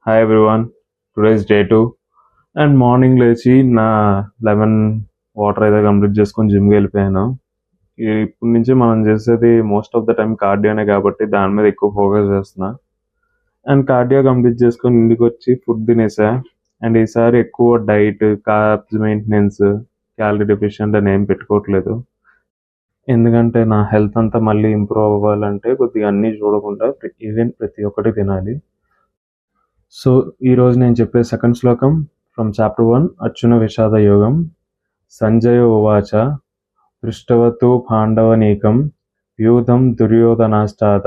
Hi everyone, today's day 2 and morning లేచి నా 11 water అయితే కంప్లీట్ చేసుకొని జిమ్కి వెళ్ళిపోయాను. ఇప్పటి నుంచి మనం చేసేది మోస్ట్ ఆఫ్ ద టైం కార్డియోనే కాబట్టి దాని మీద ఎక్కువ ఫోకస్ చేస్తున్నా. అండ్ కార్డియో కంప్లీట్ చేసుకొని ఇంటికి వచ్చి ఫుడ్ తినేసా. అండ్ ఈసారి ఎక్కువ diet, carbs maintenance, calorie deficient అని ఏం పెట్టుకోవట్లేదు. ఎందుకంటే నా హెల్త్ అంతా మళ్ళీ ఇంప్రూవ్ అవ్వాలంటే కొద్దిగా అన్నీ చూడకుండా ఈవెన్ ప్రతి ఒక్కటి తినాలి. సో ఈరోజు నేను చెప్పే సెకండ్ శ్లోకం ఫ్రమ్ చాప్టర్ 1 అర్జున విషాద యోగం. సంజయ ఉవాచ పృష్టవతు పాండవనీకం వ్యూధం దుర్యోధనాష్టాత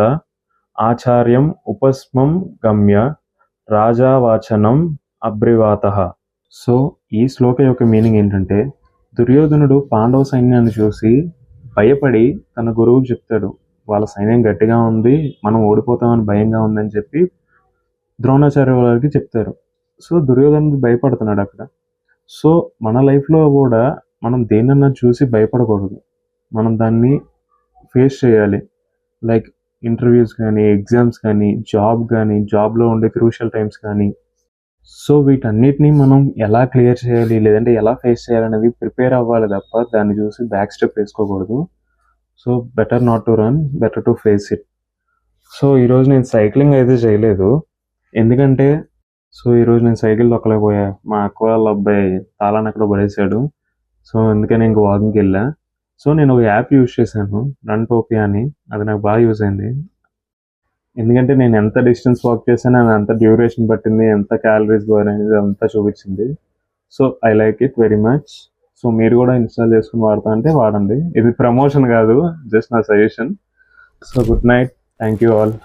ఆచార్యం ఉపస్మం గమ్య రాజావాచనం అబ్రివాత. సో ఈ శ్లోకం యొక్క మీనింగ్ ఏంటంటే, దుర్యోధనుడు పాండవ సైన్యాన్ని చూసి భయపడి తన గురువుకి చెప్తాడు, వాళ్ళ సైన్యం గట్టిగా ఉంది, మనం ఓడిపోతామని భయంగా ఉందని చెప్పి ద్రోణాచార్య వాళ్ళకి చెప్తారు. సో దుర్యోధనుడు భయపడుతున్నాడు అక్కడ. సో మన లైఫ్లో కూడా మనం దేన్నన్నా చూసి భయపడకూడదు, మనం దాన్ని ఫేస్ చేయాలి. లైక్ ఇంటర్వ్యూస్ కానీ, ఎగ్జామ్స్ కానీ, జాబ్లో ఉండే క్రూషియల్ టైమ్స్ కానీ. సో వీటన్నిటిని మనం ఎలా క్లియర్ చేయాలి, లేదంటే ఎలా ఫేస్ చేయాలనేది ప్రిపేర్ అవ్వాలి తప్ప దాన్ని చూసి బ్యాక్ స్టెప్ వేసుకోకూడదు. So better not to run, better to face it. So ఈరోజు నేను సైక్లింగ్ అయితే చేయలేదు, ఎందుకంటే ఈరోజు నేను సైకిల్ తొక్కలేకపోయా. మా అక్క వాళ్ళ అబ్బాయి తాళాన్ని అక్కడ పడేశాడు. సో అందుకని ఇంక వాకింగ్కి వెళ్ళా. సో నేను ఒక యాప్ యూజ్ చేశాను, రన్ టోపియా అని. అది నాకు బాగా యూజ్ అయింది, ఎందుకంటే నేను ఎంత డిస్టెన్స్ వాక్ చేశాను, అది ఎంత డ్యూరేషన్ పట్టింది, ఎంత క్యాలరీస్ బర్న్ అనేది అంతా చూపించింది. So I like it very much. So మీరు కూడా ఇన్స్టాల్ చేసుకుని వాడతా అంటే వాడండి. ఇది ప్రమోషన్ కాదు, జస్ట్ నా suggestion. So good night, thank you all.